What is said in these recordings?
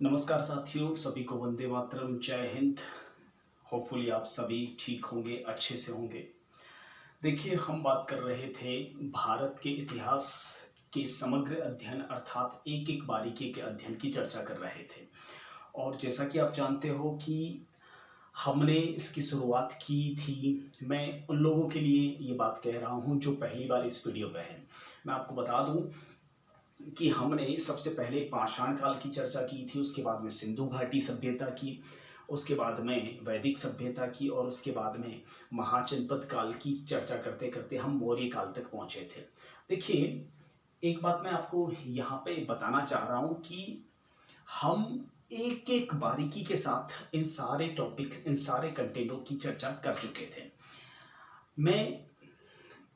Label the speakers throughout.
Speaker 1: नमस्कार साथियों, सभी को वंदे मातरम, जय हिंद। होपफुली आप सभी ठीक होंगे, अच्छे से होंगे। देखिए, हम बात कर रहे थे भारत के इतिहास के समग्र अध्ययन अर्थात एक-एक बारीकी के अध्ययन की चर्चा कर रहे थे। और जैसा कि आप जानते हो कि हमने इसकी शुरुआत की थी, मैं उन लोगों के लिए ये बात कह रहा हूँ जो पहली बार इस वीडियो पे हैं। मैं आपको बता दूँ कि हमने सबसे पहले पाषाण काल की चर्चा की थी, उसके बाद में सिंधु घाटी सभ्यता की, उसके बाद में वैदिक सभ्यता की और उसके बाद में महाजनपद काल की चर्चा करते करते हम मौर्य काल तक पहुँचे थे। देखिए, एक बात मैं आपको यहाँ पे बताना चाह रहा हूँ कि हम एक-एक बारीकी के साथ इन सारे टॉपिक्स, इन सारे कंटेंटों की चर्चा कर चुके थे। मैं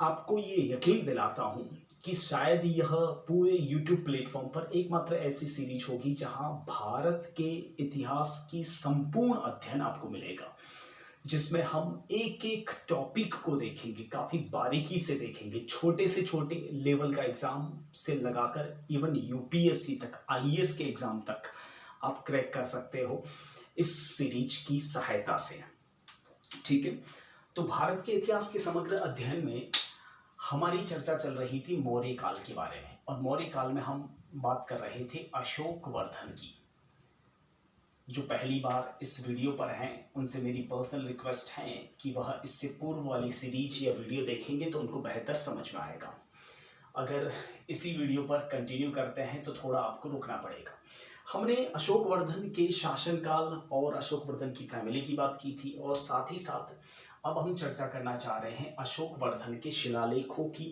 Speaker 1: आपको ये यकीन दिलाता हूँ कि शायद यह पूरे यूट्यूब प्लेटफॉर्म पर एकमात्र ऐसी सीरीज होगी जहाँ भारत के इतिहास की संपूर्ण अध्ययन आपको मिलेगा, जिसमें हम एक-एक टॉपिक को देखेंगे, काफ़ी बारीकी से देखेंगे, छोटे से छोटे लेवल का एग्ज़ाम से लगाकर इवन यूपीएससी तक, आईएएस के एग्ज़ाम तक आप क्रैक कर सकते हो इस सीरीज की सहायता से। ठीक है, तो भारत के इतिहास के समग्र अध्ययन में हमारी चर्चा चल रही थी मौर्य काल के बारे में, और मौर्य काल में हम बात कर रहे थे अशोक वर्धन की। जो पहली बार इस वीडियो पर हैं उनसे मेरी पर्सनल रिक्वेस्ट है कि वह इससे पूर्व वाली सीरीज या वीडियो देखेंगे तो उनको बेहतर समझ में आएगा। अगर इसी वीडियो पर कंटिन्यू करते हैं तो थोड़ा आपको रुकना पड़ेगा। हमने अशोक वर्धन के शासनकाल और अशोक वर्धन की फैमिली की बात की थी, और साथ ही साथ अब हम चर्चा करना चाह रहे हैं अशोक वर्धन के शिलालेखों की।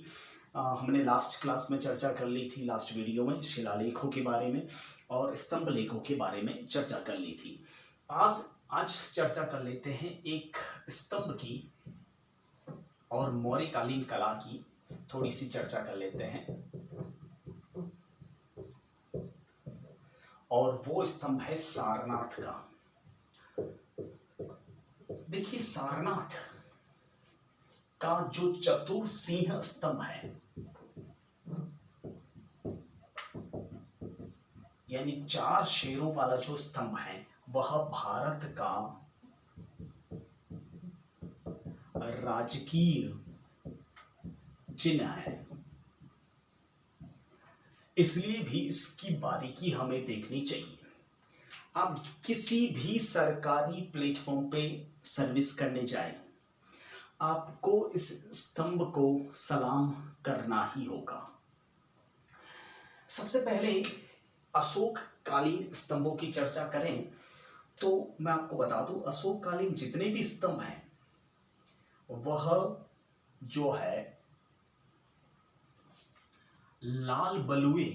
Speaker 1: हमने लास्ट क्लास में चर्चा कर ली थी, लास्ट वीडियो में शिलालेखों के बारे में और स्तंभ लेखों के बारे में चर्चा कर ली थी। आज चर्चा कर लेते हैं एक स्तंभ की और मौर्यकालीन कला की थोड़ी सी चर्चा कर लेते हैं। और वो स्तंभ है सारनाथ का। देखिए, सारनाथ का जो चतुर्सिंह स्तंभ है, यानी 4 शेरों वाला जो स्तंभ है, वह भारत का राजकीय चिन्ह है। इसलिए भी इसकी बारीकी हमें देखनी चाहिए। आप किसी भी सरकारी प्लेटफॉर्म पे सर्विस करने जाएं, आपको इस स्तंभ को सलाम करना ही होगा। सबसे पहले अशोक कालीन स्तंभों की चर्चा करें तो मैं आपको बता दूं, अशोक कालीन जितने भी स्तंभ हैं वह जो है लाल बलुए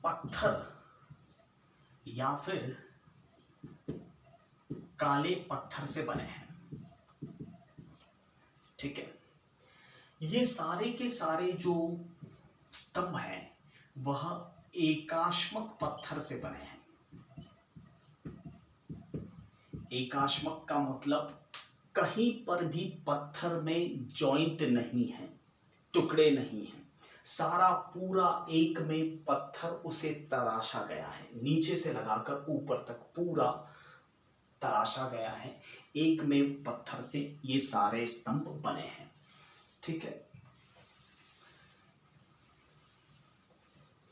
Speaker 1: पत्थर या फिर काले पत्थर से बने हैं। ठीक है, ये सारे के सारे जो स्तंभ हैं वह एकाश्मक पत्थर से बने हैं। एकाश्मक का मतलब कहीं पर भी पत्थर में जॉइंट नहीं है, टुकड़े नहीं हैं, सारा पूरा एक में पत्थर उसे तराशा गया है, नीचे से लगाकर ऊपर तक पूरा तराशा गया है। एक में पत्थर से ये सारे स्तंभ बने हैं। ठीक है,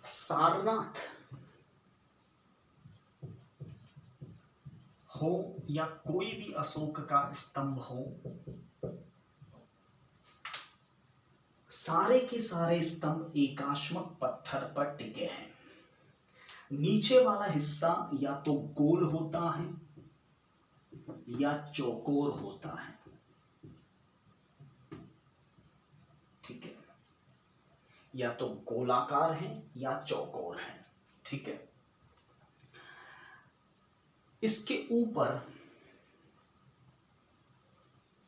Speaker 1: सारनाथ हो या कोई भी अशोक का स्तंभ हो, सारे के सारे स्तंभ एकाश्मक पत्थर पर टिके हैं। नीचे वाला हिस्सा या तो गोल होता है या चौकोर होता है। ठीक है, या तो गोलाकार है या चौकोर है। ठीक है, इसके ऊपर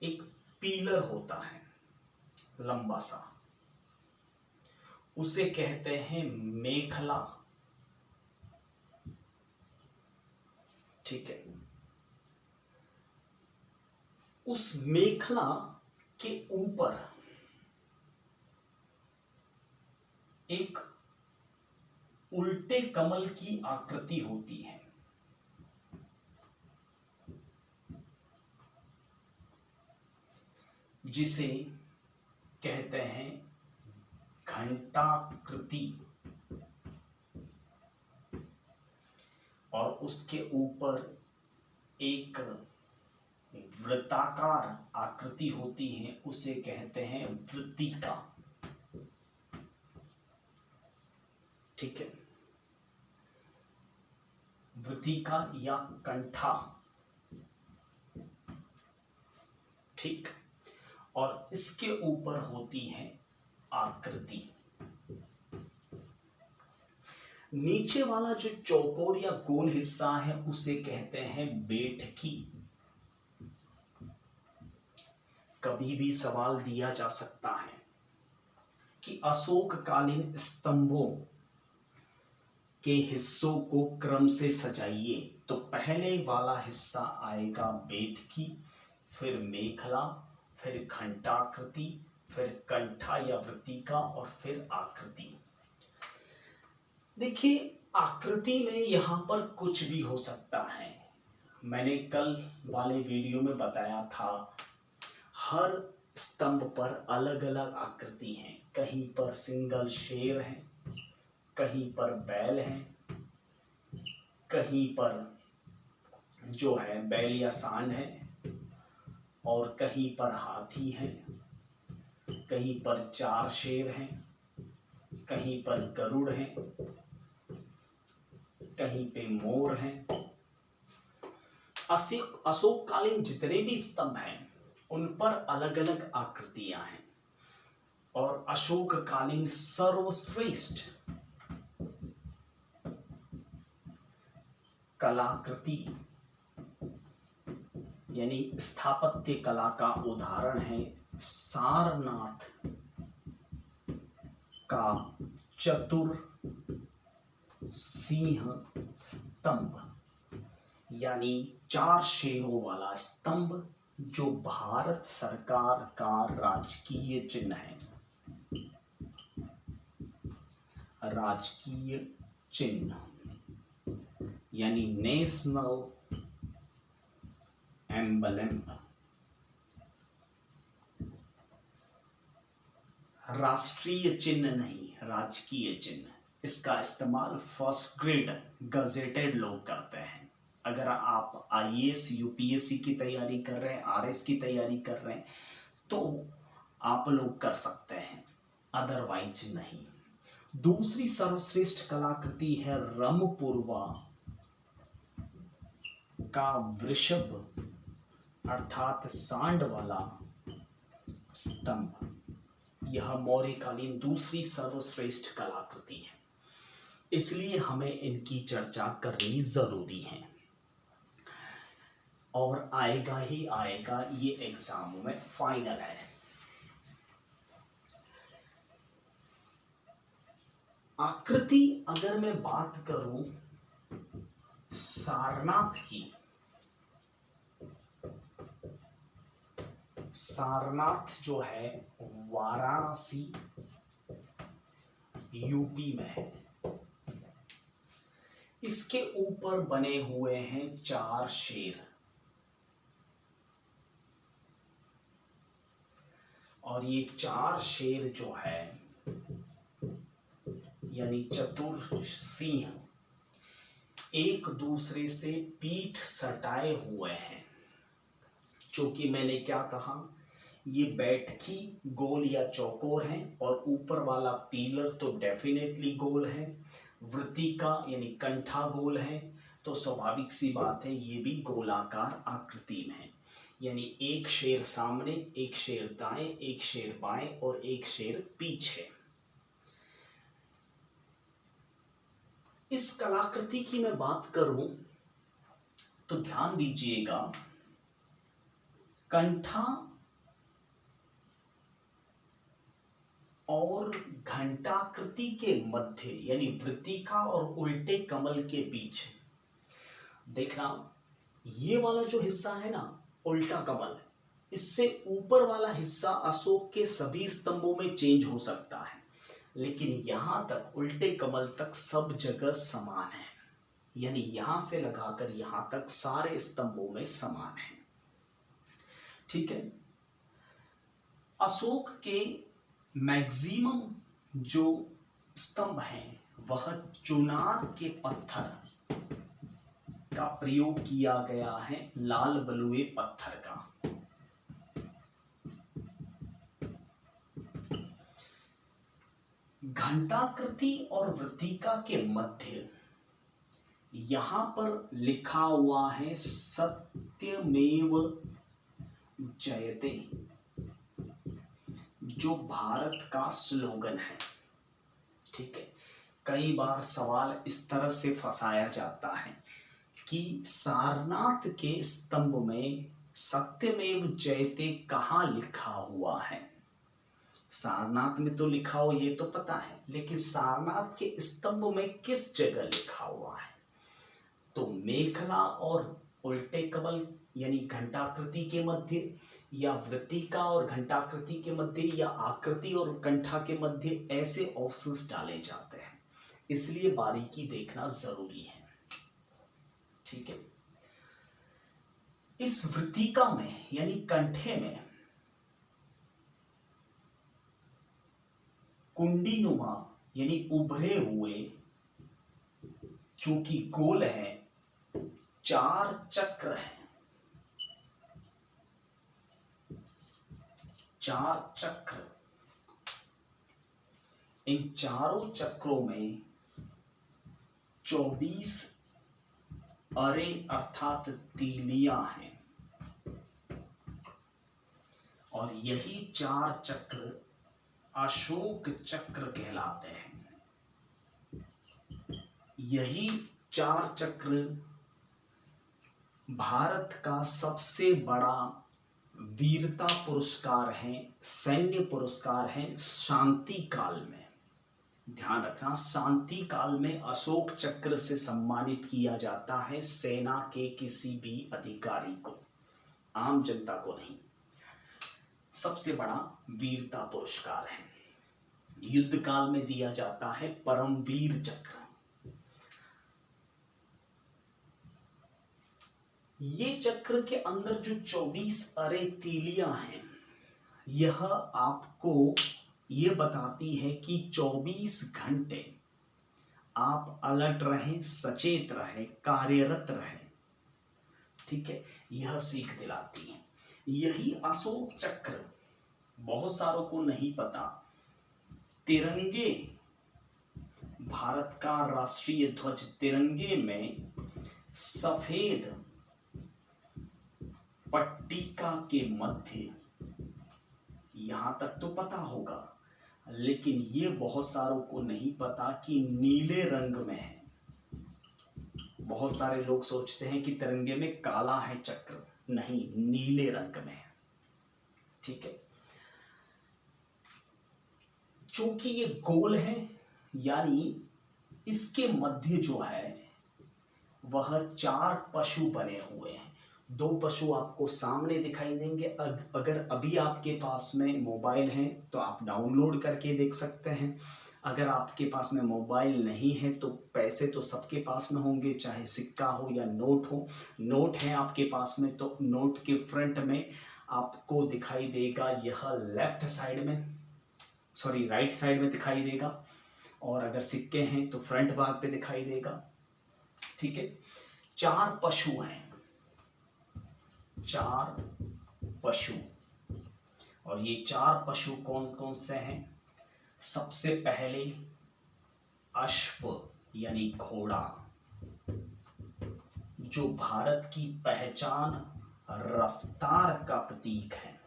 Speaker 1: एक पिलर होता है लंबा सा, उसे कहते हैं मेखला। ठीक है, उस मेखला के ऊपर उल्टे कमल की आकृति होती है। जिसे कहते हैं घंटाकृति, और उसके ऊपर एक वृत्ताकार आकृति होती है, उसे कहते हैं वृत्तिका। ठीक है, वृत्तिका या कंठा। ठीक, और इसके ऊपर होती है आकृति। नीचे वाला जो चौकोर या गोल हिस्सा है उसे कहते हैं बैठकी। कभी भी सवाल दिया जा सकता है कि अशोककालीन स्तंभों के हिस्सों को क्रम से सजाइए, तो पहले वाला हिस्सा आएगा बैठकी, फिर मेखला, फिर घंटाकृति, फिर कंठा या वृत्तिका, और फिर आकृति। देखिए, आकृति में यहां पर कुछ भी हो सकता है। मैंने कल वाले वीडियो में बताया था, हर स्तंभ पर अलग अलग आकृति है। कहीं पर सिंगल शेर है, कहीं पर बैल है, कहीं पर जो है बैल या सांड है, और कहीं पर हाथी है, कहीं पर 4 शेर हैं, कहीं पर गरुड़ है, कहीं पे मोर हैं। अशोककालीन जितने भी स्तंभ हैं उन पर अलग अलग आकृतियां हैं, और अशोककालीन सर्वश्रेष्ठ कलाकृति यानी स्थापत्य कला का उदाहरण है सारनाथ का चतुर सिंह स्तंभ, यानी 4 शेरों वाला स्तंभ, जो भारत सरकार का राजकीय चिन्ह है। राजकीय चिन्ह यानी नेशनल एम्बलम। राष्ट्रीय चिन्ह नहीं, राजकीय चिन्ह। इसका इस्तेमाल फर्स्ट ग्रेड गजेटेड लोग करते हैं। अगर आप आईएएस यूपीएससी की तैयारी कर रहे हैं, आरएस की तैयारी कर रहे हैं, तो आप लोग कर सकते हैं, अदरवाइज नहीं। दूसरी सर्वश्रेष्ठ कलाकृति है रमपुरवा का वृषभ अर्थात सांड वाला स्तंभ। यह मौर्यकालीन दूसरी सर्वश्रेष्ठ कलाकृति है, इसलिए हमें इनकी चर्चा करनी जरूरी है, और आएगा ही आएगा, ये एग्जाम में फाइनल है। आकृति अगर मैं बात करूं सारनाथ की, सारनाथ जो है वाराणसी यूपी में है। इसके ऊपर बने हुए हैं 4 शेर, और ये 4 शेर जो है यानी चतुर सिंह एक दूसरे से पीठ सटाए हुए हैं। जो कि मैंने क्या कहा, ये बैठकी गोल या चौकोर है, और ऊपर वाला पिलर तो डेफिनेटली गोल है। वृत्तिका यानी कंठा गोल है, तो स्वाभाविक सी बात है ये भी गोलाकार आकृति में है। यानी एक शेर सामने, एक शेर दाएं, एक शेर बाएं, और एक शेर पीछे। इस कलाकृति की मैं बात करूं तो ध्यान दीजिएगा, कंठा और घंटाकृति के मध्य यानी वृत्तिका और उल्टे कमल के बीच देखना, ये वाला जो हिस्सा है ना उल्टा कमल, इससे ऊपर वाला हिस्सा अशोक के सभी स्तंभों में चेंज हो सकता है। लेकिन यहां तक उल्टे कमल तक सब जगह समान है, यानी यहां से लगाकर यहां तक सारे स्तंभों में समान है। ठीक है। अशोक के मैक्सिमम जो स्तंभ हैं वह चुनार के पत्थर का प्रयोग किया गया है, लाल बलुए पत्थर का। घंटाकृति और वृत्तिका के मध्य यहां पर लिखा हुआ है सत्यमेव जयते, जो भारत का स्लोगन है। ठीक है। कई बार सवाल इस तरह से फंसाया जाता है कि सारनाथ के स्तंभ में सत्यमेव जयते कहाँ लिखा हुआ है। सारनाथ में तो लिखा हो ये तो पता है, लेकिन सारनाथ के स्तंभ में किस जगह लिखा हुआ है? तो मेखला और उल्टे कमल यानी घंटाकृति के मध्य, या वृत्तिका और घंटाकृति के मध्य, या आकृति और कंठा के मध्य, ऐसे ऑप्शंस डाले जाते हैं। इसलिए बारीकी देखना जरूरी है। ठीक है। इस वृत्तिका में यानी कंठे में कुंडीनुमा यानी उभरे हुए, चूंकि गोल है, 4 चक्र हैं। 4 चक्र, इन चारों चक्रों में 24 अरे अर्थात तीलियां हैं, और यही 4 चक्र अशोक चक्र कहलाते हैं। यही 4 चक्र भारत का सबसे बड़ा वीरता पुरस्कार है, सैन्य पुरस्कार है शांति काल में। ध्यान रखना, शांति काल में अशोक चक्र से सम्मानित किया जाता है सेना के किसी भी अधिकारी को, आम जनता को नहीं। सबसे बड़ा वीरता पुरस्कार है। युद्ध काल में दिया जाता है परमवीर चक्र। ये चक्र के अंदर जो 24 अरे तीलियां हैं, यह आपको ये बताती है कि 24 घंटे आप अलर्ट रहें, सचेत रहें, कार्यरत रहें। ठीक है। यह सीख दिलाती है। यही अशोक चक्र बहुत सारों को नहीं पता, तिरंगे, भारत का राष्ट्रीय ध्वज तिरंगे में सफेद पट्टिका के मध्य, यहां तक तो पता होगा, लेकिन ये बहुत सारों को नहीं पता कि नीले रंग में है। बहुत सारे लोग सोचते हैं कि तिरंगे में काला है चक्र, नहीं, नीले रंग में है। ठीक है। चूंकि ये गोल है, यानी इसके मध्य जो है वह 4 पशु बने हुए हैं। 2 पशु आपको सामने दिखाई देंगे। अगर अभी आपके पास में मोबाइल है तो आप डाउनलोड करके देख सकते हैं। अगर आपके पास में मोबाइल नहीं है तो पैसे तो सबके पास में होंगे, चाहे सिक्का हो या नोट हो। नोट है आपके पास में तो नोट के फ्रंट में आपको दिखाई देगा, यह लेफ्ट साइड में, सॉरी राइट साइड में दिखाई देगा, और अगर सिक्के हैं तो फ्रंट भाग पे दिखाई देगा। ठीक है। 4 पशु हैं, 4 पशु, और ये 4 पशु कौन कौन से हैं? सबसे पहले अश्व यानी घोड़ा, जो भारत की पहचान, रफ्तार का प्रतीक है।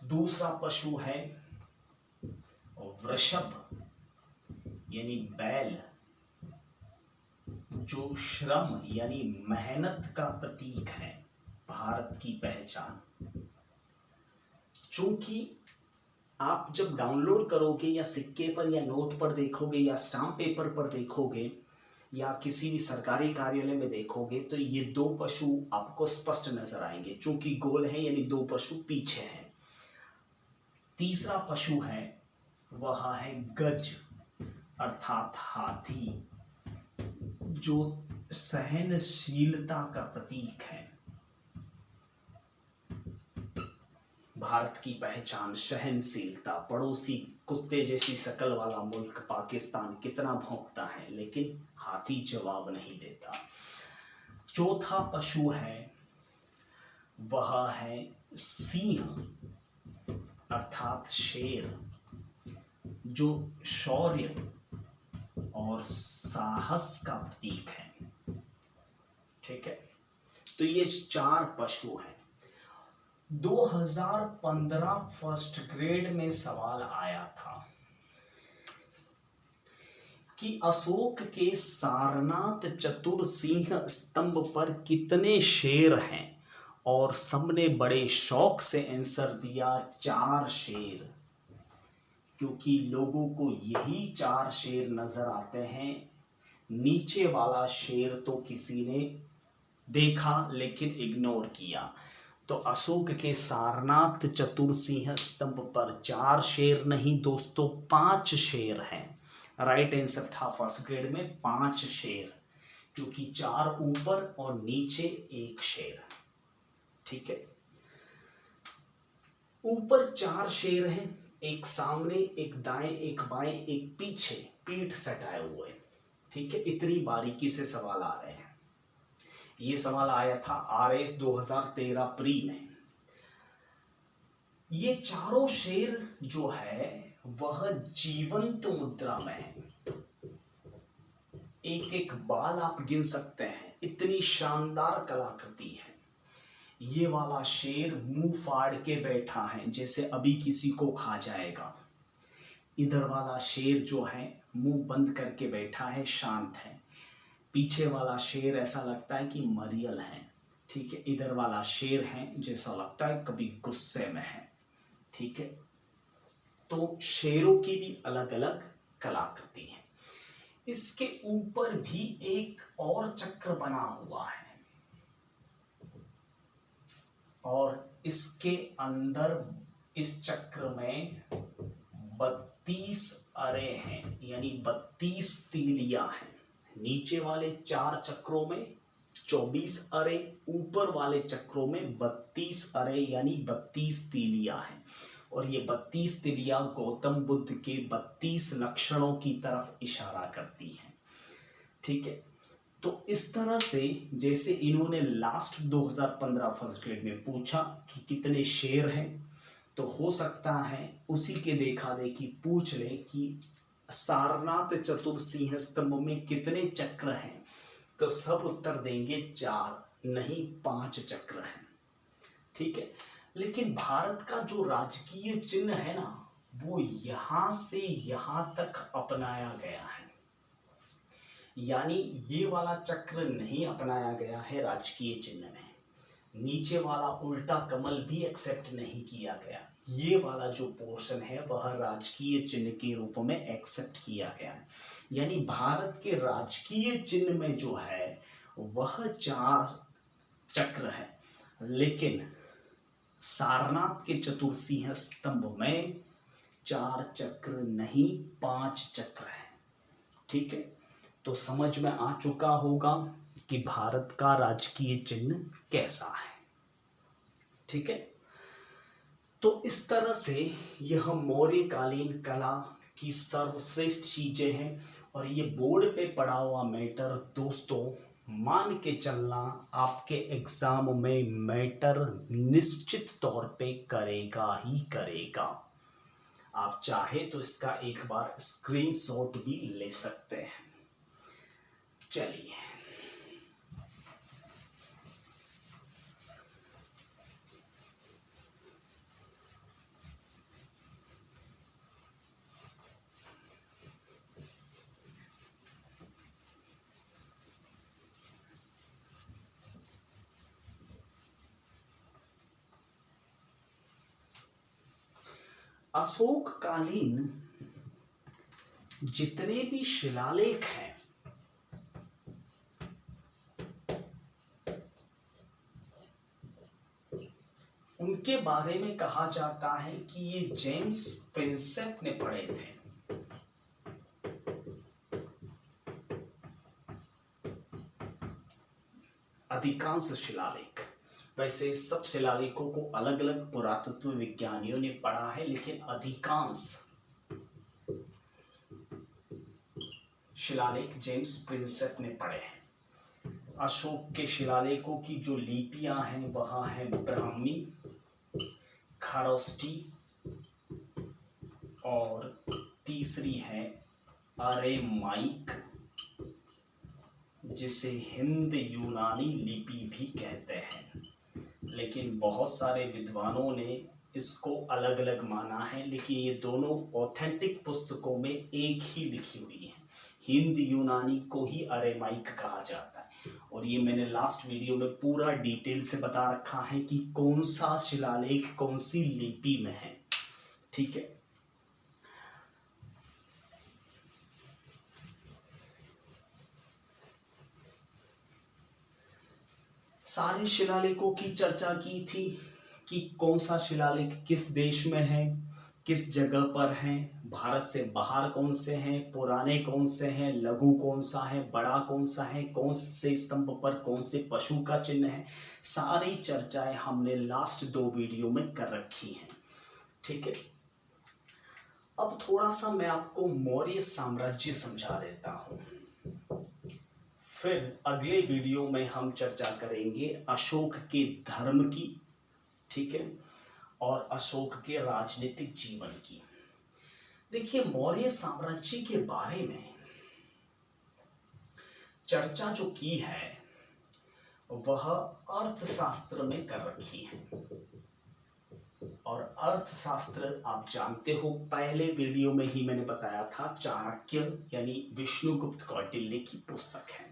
Speaker 1: दूसरा पशु है वृषभ यानी बैल, जो श्रम यानी मेहनत का प्रतीक है, भारत की पहचान। चूंकि आप जब डाउनलोड करोगे या सिक्के पर या नोट पर देखोगे या स्टाम्प पेपर पर देखोगे या किसी भी सरकारी कार्यालय में देखोगे तो ये 2 पशु आपको स्पष्ट नजर आएंगे। चूंकि गोल है यानी 2 पशु पीछे हैं। तीसरा पशु है वह है गज अर्थात हाथी, जो सहनशीलता का प्रतीक है। भारत की पहचान सहनशीलता। पड़ोसी कुत्ते जैसी शक्ल वाला मुल्क पाकिस्तान कितना भौंकता है, लेकिन हाथी जवाब नहीं देता। चौथा पशु है वह है सिंह अर्थात शेर, जो शौर्य और साहस का प्रतीक है। ठीक है, तो ये 4 पशु हैं। 2015 फर्स्ट ग्रेड में सवाल आया था कि अशोक के सारनाथ चतुर्सिंह स्तंभ पर कितने शेर हैं, और सबने बड़े शौक से आंसर दिया 4 शेर, क्योंकि लोगों को यही 4 शेर नजर आते हैं। नीचे वाला शेर तो किसी ने देखा लेकिन इग्नोर किया। तो अशोक के सारनाथ चतुर्सिंह स्तंभ पर 4 शेर नहीं दोस्तों, 5 शेर हैं। राइट आंसर था फर्स्ट ग्रेड में 5 शेर, क्योंकि 4 ऊपर और नीचे 1 शेर। ठीक है, ऊपर 4 शेर हैं, एक सामने, एक दाएं, एक बाएं, एक पीछे, पीठ सटाए हुए। ठीक है, इतनी बारीकी से सवाल आ रहे हैं। ये सवाल आया था RS 2013 प्री में। ये चारों शेर जो है वह जीवंत मुद्रा में है। एक एक बाल आप गिन सकते हैं, इतनी शानदार कलाकृति है। ये वाला शेर मुंह फाड़ के बैठा है, जैसे अभी किसी को खा जाएगा। इधर वाला शेर जो है मुंह बंद करके बैठा है, शांत है। पीछे वाला शेर ऐसा लगता है कि मरियल है। ठीक है, इधर वाला शेर है जैसा लगता है कभी गुस्से में है। ठीक है, तो शेरों की भी अलग अलग कलाकृति है। इसके ऊपर भी एक और चक्र बना हुआ है, और इसके अंदर इस चक्र में 32 अरे हैं, यानी 32 तीलियां हैं। नीचे वाले 4 चक्रों में 24 अरे, ऊपर वाले चक्रों में 32 अरे यानी 32 तीलियां हैं। और ये 32 तीलियां गौतम बुद्ध के 32 लक्षणों की तरफ इशारा करती हैं। ठीक है, तो इस तरह से जैसे इन्होंने लास्ट 2015 फर्स्ट ग्रेड में पूछा कि कितने शेर हैं, तो हो सकता है उसी के देखा देखी पूछ ले कि सारनाथ चतुर्सिंह स्तंभ में कितने चक्र हैं, तो सब उत्तर देंगे 4 नहीं 5 चक्र हैं। ठीक है, लेकिन भारत का जो राजकीय चिन्ह है ना, वो यहां से यहां तक अपनाया गया है। यानी ये वाला चक्र नहीं अपनाया गया है राजकीय चिन्ह में, नीचे वाला उल्टा कमल भी एक्सेप्ट नहीं किया गया। ये वाला जो पोर्शन है वह राजकीय चिन्ह के रूप में एक्सेप्ट किया गया है। यानी भारत के राजकीय चिन्ह में जो है वह 4 चक्र है, लेकिन सारनाथ के चतुर्सिंह स्तंभ में 4 चक्र नहीं 5 चक्र है। ठीक है, तो समझ में आ चुका होगा कि भारत का राजकीय चिन्ह कैसा है। ठीक है, तो इस तरह से यह मौर्यकालीन कला की सर्वश्रेष्ठ चीजें हैं। और ये बोर्ड पे पड़ा हुआ मैटर दोस्तों, मान के चलना आपके एग्जाम में मैटर निश्चित तौर पे करेगा ही करेगा। आप चाहे तो इसका एक बार स्क्रीनशॉट भी ले सकते हैं। चलिए, अशोक कालीन जितने भी शिलालेख हैं उनके बारे में कहा जाता है कि ये जेम्स प्रिंसेप ने पढ़े थे। अधिकांश शिलालेख, वैसे सब शिलालेखों को अलग अलग पुरातत्व विज्ञानियों ने पढ़ा है, लेकिन अधिकांश शिलालेख जेम्स प्रिंसेप ने पढ़े हैं। अशोक के शिलालेखों की जो लिपियां हैं वह है ब्राह्मी, खरोष्टी और तीसरी है अरेमाइक, जिसे हिंद यूनानी लिपि भी कहते हैं। लेकिन बहुत सारे विद्वानों ने इसको अलग अलग माना है, लेकिन ये दोनों ऑथेंटिक पुस्तकों में एक ही लिखी हुई है। हिंद यूनानी को ही अरेमाइक कहा जाता है, और ये मैंने लास्ट वीडियो में पूरा डिटेल से बता रखा है कि कौन सा शिलालेख कौन सी लिपि में है। ठीक है, सारे शिलालेखों की चर्चा की थी कि कौन सा शिलालेख किस देश में है, किस जगह पर है, भारत से बाहर कौन से हैं, पुराने कौन से हैं, लघु कौन सा है, बड़ा कौन सा है, कौन से स्तंभ पर कौन से पशु का चिन्ह है। सारी चर्चाएं हमने लास्ट 2 वीडियो में कर रखी हैं। ठीक है, अब थोड़ा सा मैं आपको मौर्य साम्राज्य समझा देता हूं, फिर अगले वीडियो में हम चर्चा करेंगे अशोक के धर्म की, ठीक है, और अशोक के राजनीतिक जीवन की। देखिए, मौर्य साम्राज्य के बारे में चर्चा जो की है वह अर्थशास्त्र में कर रखी है, और अर्थशास्त्र आप जानते हो, पहले वीडियो में ही मैंने बताया था, चाणक्य यानी विष्णुगुप्त कौटिल्य की पुस्तक है।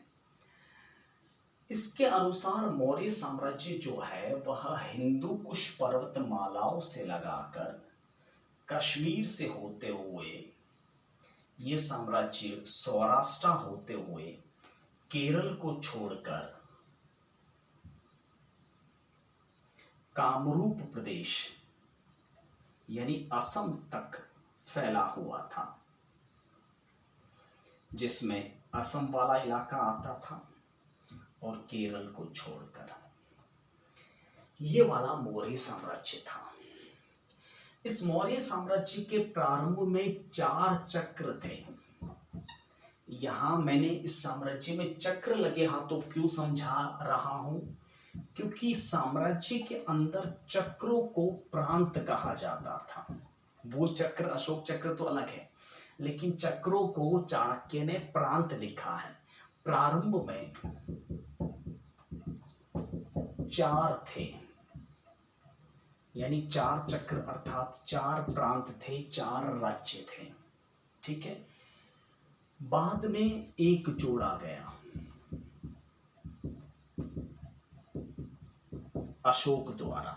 Speaker 1: इसके अनुसार मौर्य साम्राज्य जो है वह हिंदू कुश पर्वतमालाओं से लगाकर कश्मीर से होते हुए ये साम्राज्य सौराष्ट्र होते हुए केरल को छोड़कर कामरूप प्रदेश यानी असम तक फैला हुआ था, जिसमें असम वाला इलाका आता था और केरल को छोड़कर ये वाला मौर्य साम्राज्य था। इस मौर्य साम्राज्य के प्रारंभ में 4 चक्र थे। यहां मैंने इस साम्राज्य में चक्र लगे हाथों क्यों समझा रहा हूं, क्योंकि साम्राज्य के अंदर चक्रों को प्रांत कहा जाता था। वो चक्र, अशोक चक्र तो अलग है, लेकिन चक्रों को चाणक्य ने प्रांत लिखा है। प्रारंभ में 4 थे, यानी 4 चक्र अर्थात 4 प्रांत थे, 4 राज्य थे। ठीक है, बाद में एक जोड़ा गया अशोक द्वारा।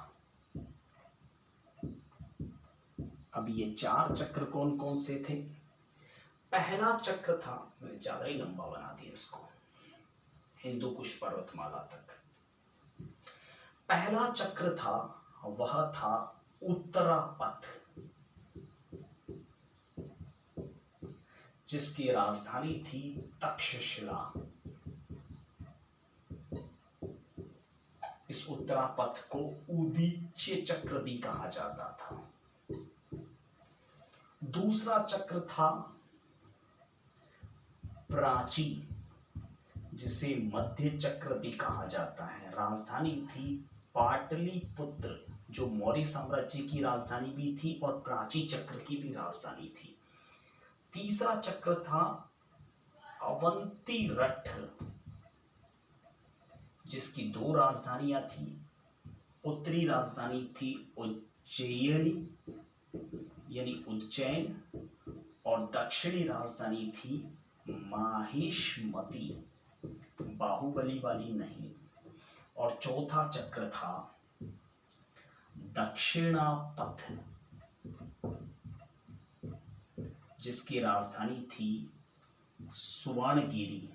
Speaker 1: अब ये 4 चक्र कौन कौन से थे? पहला चक्र था, मैंने ज्यादा ही लंबा बना दिया इसको, हिंदू कुश पर्वतमाला तक। पहला चक्र था वह था उत्तरापथ, जिसकी राजधानी थी तक्षशिला। इस उत्तरापथ को उदीच्य चक्र भी कहा जाता था। दूसरा चक्र था प्राची, जिसे मध्य चक्र भी कहा जाता है। राजधानी थी पाटलिपुत्र, जो मौर्य साम्राज्य की राजधानी भी थी और प्राची चक्र की भी राजधानी थी। तीसरा चक्र था अवंतीरठ, जिसकी 2 राजधानियां थी। उत्तरी राजधानी थी उज्जैनी यानी उज्जैन, और दक्षिणी राजधानी थी माहिष्मती, बाहुबली वाली नहीं। और चौथा चक्र था दक्षिणापथ, जिसकी राजधानी थी सुवर्णगिरी।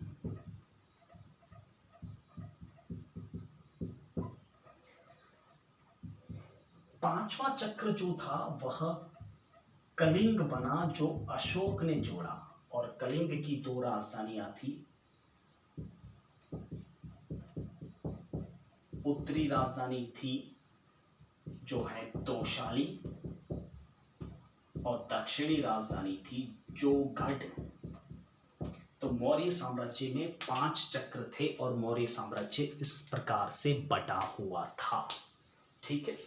Speaker 1: पांचवा चक्र जो था वह कलिंग बना, जो अशोक ने जोड़ा। और कलिंग की दो राजधानियां थी, उत्तरी राजधानी थी जो है तोशाली, और दक्षिणी राजधानी थी जोगढ़। तो मौर्य साम्राज्य में 5 चक्र थे और मौर्य साम्राज्य इस प्रकार से बटा हुआ था। ठीक है,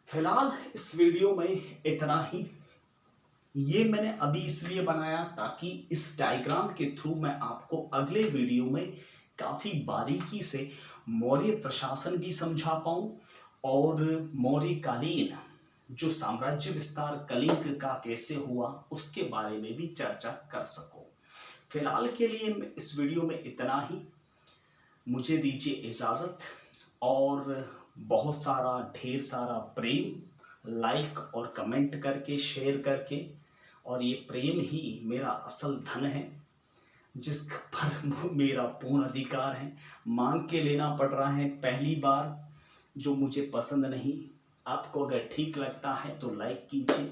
Speaker 1: फिलहाल इस वीडियो में इतना ही। ये मैंने अभी इसलिए बनाया ताकि इस डायग्राम के थ्रू मैं आपको अगले वीडियो में काफ़ी बारीकी से मौर्य प्रशासन भी समझा पाऊँ और मौर्यकालीन जो साम्राज्य विस्तार कलिंग का कैसे हुआ उसके बारे में भी चर्चा कर सकूं। फिलहाल के लिए इस वीडियो में इतना ही। मुझे दीजिए इजाज़त, और बहुत सारा ढेर सारा प्रेम लाइक और कमेंट करके शेयर करके, और ये प्रेम ही मेरा असल धन है जिस पर मेरा पूर्ण अधिकार है। मांग के लेना पड़ रहा है पहली बार, जो मुझे पसंद नहीं। आपको अगर ठीक लगता है तो लाइक कीजिए,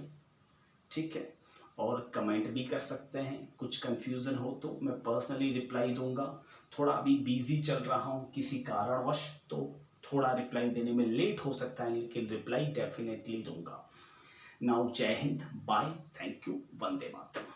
Speaker 1: ठीक है, और कमेंट भी कर सकते हैं। कुछ कंफ्यूजन हो तो मैं पर्सनली रिप्लाई दूंगा। थोड़ा अभी बिजी चल रहा हूँ किसी कारणवश, तो थोड़ा रिप्लाई देने में लेट हो सकता है, लेकिन रिप्लाई डेफिनेटली दूंगा। नाउ जय हिंद, बाय, थैंक यू, वंदे मातरम।